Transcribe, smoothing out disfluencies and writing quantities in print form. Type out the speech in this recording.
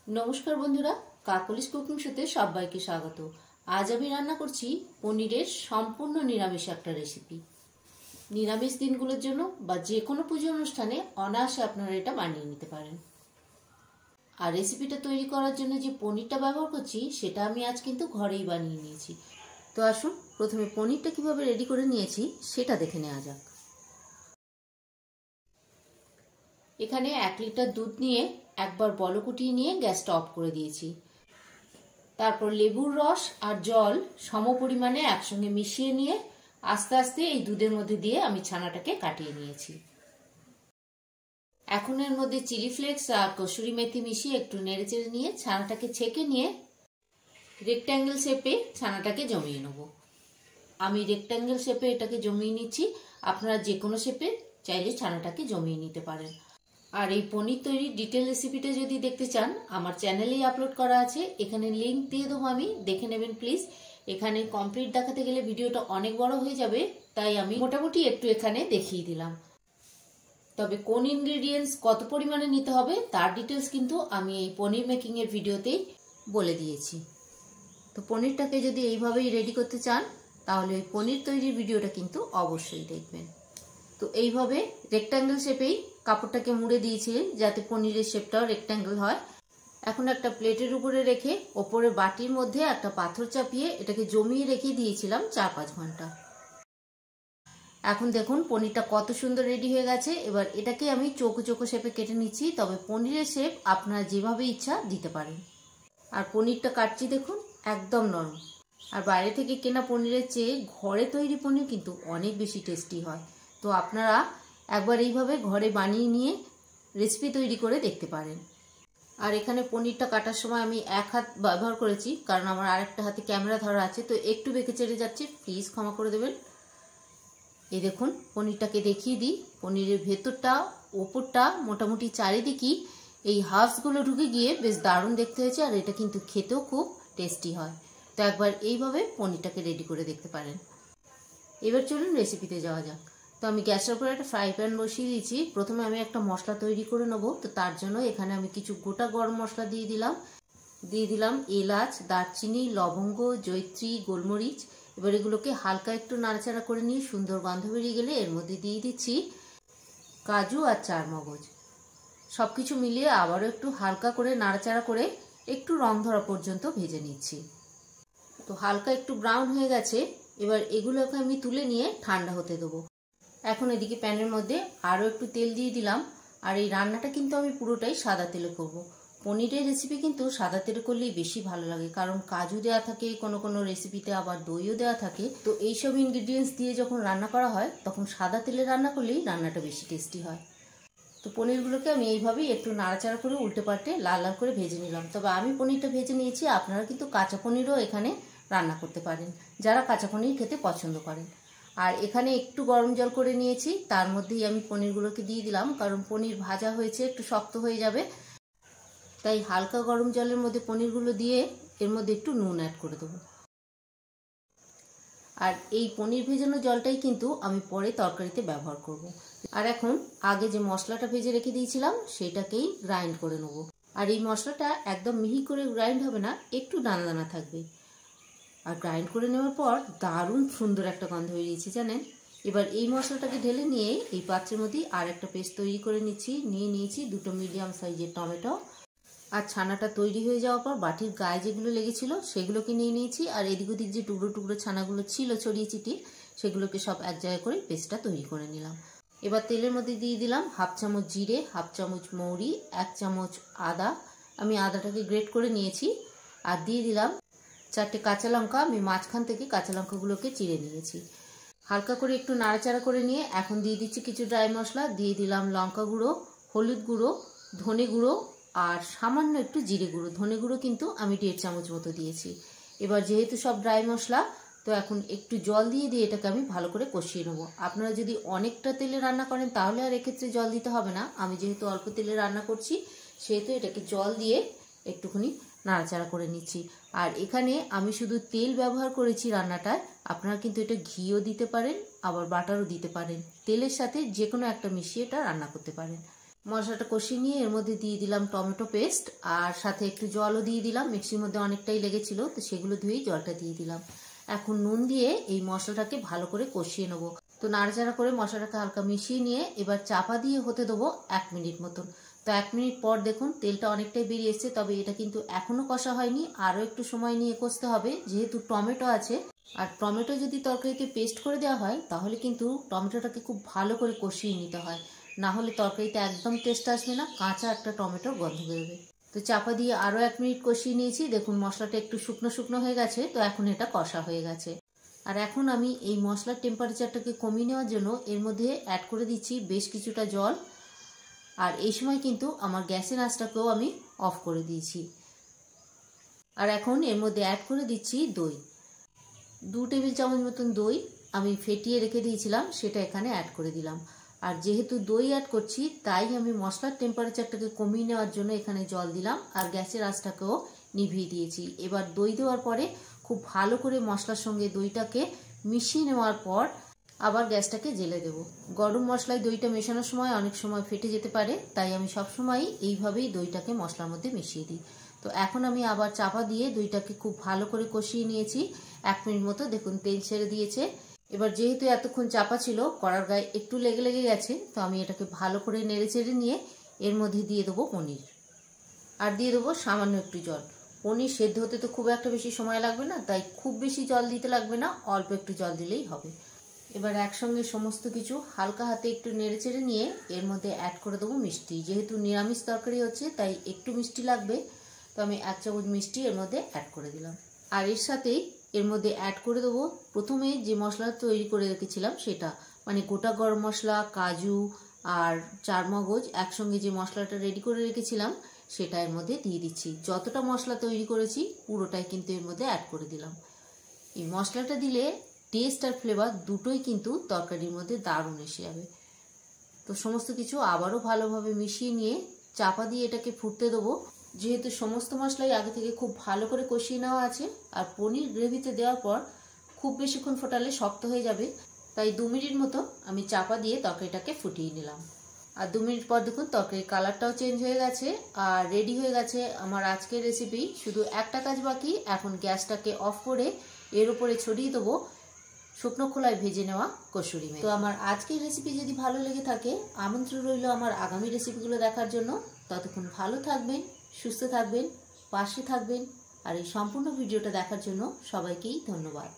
নমস্কার বন্ধুরা, কাকলিস কুকিং শোতে সবাইকে স্বাগত। আজ আমি রান্না করছি পনিরের সম্পূর্ণ নিরামিষ একটা রেসিপি। নিরামিষ দিনগুলোর জন্য বা যে কোনো পুজো অনুষ্ঠানে অনায়াসে আপনারা এটা বানিয়ে নিতে পারেন। আর রেসিপিটা তৈরি করার জন্য যে পনিরটা ব্যবহার করছি সেটা আমি আজ কিন্তু ঘরেই বানিয়ে নিয়েছি। তো আসুন প্রথমে পনিরটা কিভাবে রেডি করে নিয়েছি সেটা দেখে নেওয়া যাক। এখানে 1 লিটার দুধ নিয়ে একবার বলকুটিয়ে নিয়ে গ্যাসটা অফ করে দিয়েছি। তারপর লেবুর রস আর জল সম পরিমাণে একসঙ্গে মিশিয়ে নিয়ে আস্তে আস্তে এই দুধের মধ্যে দিয়ে আমি ছানাটাকে কাটিয়ে নিয়েছি। এখন এর মধ্যে চিলি ফ্লেক্স আর কসুরি মেথি মিশিয়ে একটু নেড়েচেড়ে নিয়ে ছানাটাকে ছেঁকে নিয়ে রেক্ট্যাঙ্গেল শেপে ছানাটাকে জমিয়ে নেব। আমি রেক্ট্যাঙ্গেল শেপে এটাকে জমিয়ে নিচ্ছি, আপনারা যে কোনো শেপে চাইলে ছানাটাকে জমিয়ে নিতে পারেন। আর এই পনির তৈরির ডিটেল রেসিপিটা যদি দেখতে চান আমার চ্যানেলেই আপলোড করা আছে, এখানে লিংক দিয়ে দেবো, আমি দেখে নেবেন প্লিজ। এখানে কমপ্লিট দেখাতে গেলে ভিডিওটা অনেক বড় হয়ে যাবে, তাই আমি মোটামুটি একটু এখানে দেখিয়ে দিলাম। তবে কোন ইনগ্রেডিয়েন্টস কত পরিমাণে নিতে হবে তার ডিটেলস কিন্তু আমি এই পনির মেকিং এর ভিডিওতেই বলে দিয়েছি। তো পনিরটাকে যদি এইভাবেই রেডি করতে চান তাহলে ওই পনির তৈরির ভিডিওটা কিন্তু অবশ্যই দেখবেন। তো এইভাবে রেক্ট্যাঙ্গেল শেপেই কাপড়টাকে মুড়ে দিয়েছিলেন যাতে পনিরের শেপটাও রেক্ট্যাঙ্গেল হয়। এখন একটা প্লেটের উপরে রেখে ওপরে বাটির মধ্যে একটা পাথর চাপিয়ে এটাকে জমিয়ে রেখে দিয়েছিলাম 4-5 ঘন্টা। এখন দেখুন পনিরটা কত সুন্দর রেডি হয়ে গেছে। এবার এটাকে আমি চৌকো চৌকো শেপে কেটে নিচ্ছি, তবে পনিরের শেপ আপনারা যেভাবে ইচ্ছা দিতে পারেন। আর পনিরটা কাটছি দেখুন একদম নরম। আর বাইরে থেকে কেনা পনিরের চেয়ে ঘরে তৈরি পনির কিন্তু অনেক বেশি টেস্টি হয়। তো আপনারা একবার এইভাবে ঘরে বানিয়ে নিয়ে রেসিপি তৈরি করে দেখতে পারেন। আর এখানে পনিরটা কাটার সময় আমি এক হাত ব্যবহার করেছি কারণ আমার আরেকটা হাতে ক্যামেরা ধরা আছে, তো একটু বেঁকে চেড়ে যাচ্ছে, প্লিজ ক্ষমা করে দেবেন। এই দেখুন পনিরটাকে দেখিয়ে দিই, পনিরের ভেতরটা ওপরটা মোটামুটি চারিদিকেই এই হার্বসগুলো ঢুকে গিয়ে বেশ দারুণ দেখতে হয়েছে, আর এটা কিন্তু খেতেও খুব টেস্টি হয়। তো একবার এইভাবে পনিরটাকে রেডি করে দেখতে পারেন। এবার চলুন রেসিপিতে যাওয়া যাক। তো আমি গ্যাসের উপরে একটা ফ্রাই প্যান বসিয়ে দিয়েছি। প্রথমে আমি একটা মশলা তৈরি করে নেব। তো তার জন্য এখানে আমি কিছু গোটা গরম মশলা দিয়ে দিলাম এলাচ, দারচিনি, লবঙ্গ, জয়িত্রী, গোলমরিচ। এবার এগুলোকে হালকা একটু নাড়াচাড়া করে নিয়ে সুন্দর গন্ধ বেরিয়ে গেলে এর মধ্যে দিয়ে দিচ্ছি কাজু আর চারমগজ। সবকিছু মিলিয়ে আবারও একটু হালকা করে নাড়াচাড়া করে একটু রং ধরা পর্যন্ত ভেজে নিচ্ছি। তো হালকা একটু ব্রাউন হয়ে গেছে, এবার এগুলোকে আমি তুলে নিয়ে ঠান্ডা হতে দেবো। এখন এদিকে প্যানের মধ্যে আরও একটু তেল দিয়ে দিলাম। আর এই রান্নাটা কিন্তু আমি পুরোটাই সাদা তেলে করব। পনিরের রেসিপি কিন্তু সাদা তেলে করলেই বেশি ভালো লাগে, কারণ কাজু দেওয়া থাকে, কোনো কোনো রেসিপিতে আবার দইও দেওয়া থাকে। তো এইসব ইনগ্রিডিয়েন্টস দিয়ে যখন রান্না করা হয় তখন সাদা তেলে রান্না করলেই রান্নাটা বেশি টেস্টি হয়। তো পনিরগুলোকে আমি এইভাবেই একটু নাড়াচাড়া করে উল্টে পাল্টে লাল লাল করে ভেজে নিলাম। তবে আমি পনিরটা ভেজে নিয়েছি, আপনারা কিন্তু কাঁচা পনিরও এখানে রান্না করতে পারেন যারা কাঁচা পনির খেতে পছন্দ করেন। আর এখানে একটু গরম জল করে নিয়েছি, তার মধ্যেই আমি পনিরগুলোকে দিয়ে দিলাম, কারণ পনির ভাজা হয়েছে একটু শক্ত হয়ে যাবে, তাই হালকা গরম জলের মধ্যে পনিরগুলো দিয়ে এর মধ্যে একটু নুন অ্যাড করে দেবো। আর এই পনির ভেজানো জলটাই কিন্তু আমি পরে তরকারিতে ব্যবহার করব। আর এখন আগে যে মশলাটা ভেজে রেখে দিয়েছিলাম সেটাকেই গ্রাইন্ড করে নেব। আর এই মশলাটা একদম মিহি করে গ্রাইন্ড হবে না, একটু দানা দানা থাকবে। আর গ্রাইন্ড করে নেওয়ার পর দারুণ সুন্দর একটা গন্ধ বেরিয়েছে জানেন। এবার এই মশলাটাকে ঢেলে নিয়ে এই পাত্রের মধ্যে আর একটা পেস্ট তৈরি করে নিয়েছি 2টো মিডিয়াম সাইজের টমেটো। আর ছানাটা তৈরি হয়ে যাওয়ার পর বাটির গায়ে যেগুলো লেগেছিল সেগুলোকে নিয়ে নিয়েছি। আর এদিক ওদিক যে টুকরো টুকরো ছানাগুলো ছিল ছড়িয়ে ছিটিয়ে সেগুলোকে সব এক জায়গায় করে পেস্টটা তৈরি করে নিলাম। এবার তেলের মধ্যে দিয়ে দিলাম 1/2 চামচ জিরে, 1/2 চামচ মৌরি, 1 চামচ আদা, আমি আদাটাকে গ্রেট করে নিয়েছি। আর দিয়ে দিলাম 4টে কাঁচা লঙ্কা, আমি মাঝখান থেকে কাঁচা লঙ্কাগুলোকে চিড়ে নিয়েছি। হালকা করে একটু নাড়াচাড়া করে নিয়ে এখন দিয়ে দিচ্ছি কিছু ড্রাই মশলা। দিয়ে দিলাম লঙ্কা গুঁড়ো, হলুদ গুঁড়ো, ধনে গুঁড়ো আর সামান্য একটু জিরে গুঁড়ো। ধনে গুঁড়ো কিন্তু আমি 1.5 চামচ মতো দিয়েছি। এবার যেহেতু সব ড্রাই মশলা, তো এখন একটু জল দিয়ে এটাকে আমি ভালো করে কষিয়ে নেবো। আপনারা যদি অনেকটা তেলে রান্না করেন তাহলে আর এক্ষেত্রে জল দিতে হবে না। আমি যেহেতু অল্প তেলে রান্না করছি সেহেতু এটাকে জল দিয়ে একটুখানি নাড়াচাড়া করে নিচ্ছি। আর এখানে আমি শুধু তেল ব্যবহার করেছি রান্নাটায়, আপনারা কিন্তু এটা ঘিও দিতে পারেন আবার বাটারও দিতে পারেন। তেলের সাথে যে কোনো একটা মিশিয়ে এটা রান্না করতে পারেন। মশলাটা কষিয়ে নিয়ে এর মধ্যে দিয়ে দিলাম টমেটো পেস্ট, আর সাথে একটু জলও দিয়ে দিলাম। মিক্সির মধ্যে অনেকটাই লেগেছিল, তো সেগুলো ধুয়েই জলটা দিয়ে দিলাম। এখন নুন দিয়ে এই মশলাটাকে ভালো করে কষিয়ে নেবো। তো নাড়াচাড়া করে মশলাটাকে হালকা মিশিয়ে নিয়ে এবার চাপা দিয়ে হতে দেবো 1 মিনিট মতন। তো 1 মিনিট পর দেখুন তেলটা অনেকটাই বেরিয়ে এসছে, তবে এটা কিন্তু এখনো কষা হয়নি, আরও একটু সময় নিয়ে কষতে হবে, যেহেতু টমেটো আছে। আর টমেটো যদি তরকারিতে পেস্ট করে দেওয়া হয় তাহলে কিন্তু টমেটোটাকে খুব ভালো করে কষিয়ে নিতে হয়, না হলে তরকারিতে একদম টেস্ট আসবে না, কাঁচা একটা টমেটোর গন্ধ বেরোবে। তো চাপা দিয়ে আরও 1 মিনিট কষিয়ে নিয়েছি। দেখুন মশলাটা একটু শুকনো শুকনো হয়ে গেছে, তো এখন এটা কষা হয়ে গেছে। আর এখন আমি এই মশলার টেম্পারেচারটাকে কমিয়ে নেওয়ার জন্য এর মধ্যে অ্যাড করে দিচ্ছি বেশ কিছুটা জল। আর এই সময় কিন্তু আমার গ্যাসের আঁচটাকেও আমি অফ করে দিয়েছি। আর এখন এর মধ্যে অ্যাড করে দিচ্ছি দই। 2 টেবিল চামচ মতন দই আমি ফেটিয়ে রেখে দিয়েছিলাম, সেটা এখানে অ্যাড করে দিলাম। আর যেহেতু দই অ্যাড করছি তাই আমি মশলার টেম্পারেচারটাকে কমিয়ে নেওয়ার জন্য এখানে জল দিলাম আর গ্যাসের আঁচটাকেও নিভিয়ে দিয়েছি। এবার দই দেওয়ার পরে খুব ভালো করে মশলার সঙ্গে দইটাকে মিশিয়ে নেওয়ার পর আবার গ্যাসটাকে জ্বেলে দেব। গরম মশলায় দইটা মেশানোর সময় অনেক সময় ফেটে যেতে পারে, তাই আমি সবসময় এইভাবেই দইটাকে মশলার মধ্যে মিশিয়ে দিই। তো এখন আমি আবার চাপা দিয়ে দইটাকে খুব ভালো করে কষিয়ে নিয়েছি 1 মিনিট মতো। দেখুন তেল ছেড়ে দিয়েছে। এবার যেহেতু এতক্ষণ চাপা ছিল কড়ার গায়ে একটু লেগে লেগে গেছে, তো আমি এটাকে ভালো করে নেড়ে চেড়ে নিয়ে এর মধ্যে দিয়ে দেবো পনির, আর দিয়ে দেবো সামান্য একটু জল। পনির সেদ্ধ হতে তো খুব একটা বেশি সময় লাগবে না, তাই খুব বেশি জল দিতে লাগবে না, অল্প একটু জল দিলেই হবে। এবার একসঙ্গে সমস্ত কিছু হালকা হাতে একটু নেড়ে চেড়ে নিয়ে এর মধ্যে অ্যাড করে দেবো মিষ্টি। যেহেতু নিরামিষ তরকারি হচ্ছে তাই একটু মিষ্টি লাগবে, তো আমি 1 চামচ মিষ্টি এর মধ্যে অ্যাড করে দিলাম। আর এর সাথেই এর মধ্যে অ্যাড করে দেবো প্রথমে যে মশলা তৈরি করে রেখেছিলাম সেটা, মানে গোটা গরম মশলা, কাজু আর চারমগজ একসঙ্গে যে মশলাটা রেডি করে রেখেছিলাম সেটা এর মধ্যে দিয়ে দিচ্ছি। যতটা মশলা তৈরি করেছি পুরোটাই কিন্তু এর মধ্যে অ্যাড করে দিলাম। এই মশলাটা দিলে টেস্ট আর ফ্লেভার দুটোই কিন্তু তরকারির মধ্যে দারুণ এসে যাবে। তো সমস্ত কিছু আবারও ভালোভাবে মিশিয়ে নিয়ে চাপা দিয়ে এটাকে ফুটতে দেবো। যেহেতু সমস্ত মশলাই আগে থেকে খুব ভালো করে কষিয়ে নেওয়া আছে আর পনির গ্রেভিতে দেওয়ার পর খুব বেশিক্ষণ ফোটালে শক্ত হয়ে যাবে, তাই 2 মিনিট মতো আমি চাপা দিয়ে তরকারিটাকে ফুটিয়ে নিলাম। আর 2 মিনিট পর দেখুন তরকারির কালারটাও চেঞ্জ হয়ে গেছে আর রেডি হয়ে গেছে আমার আজকের রেসিপি। শুধু একটা কাজ বাকি, এখন গ্যাসটাকে অফ করে এর উপরে ছড়িয়ে দেবো শুকনো খোলায় ভেজে নেওয়া কসুরি মেথি। তো আমার আজকের রেসিপি যদি ভালো লেগে থাকে আমন্ত্রণ রইল আমার আগামী রেসিপিগুলো দেখার জন্য। ততক্ষণ ভালো থাকবেন, সুস্থ থাকবেন, পাশে থাকবেন। আর এই সম্পূর্ণ ভিডিওটা দেখার জন্য সবাইকেই ধন্যবাদ।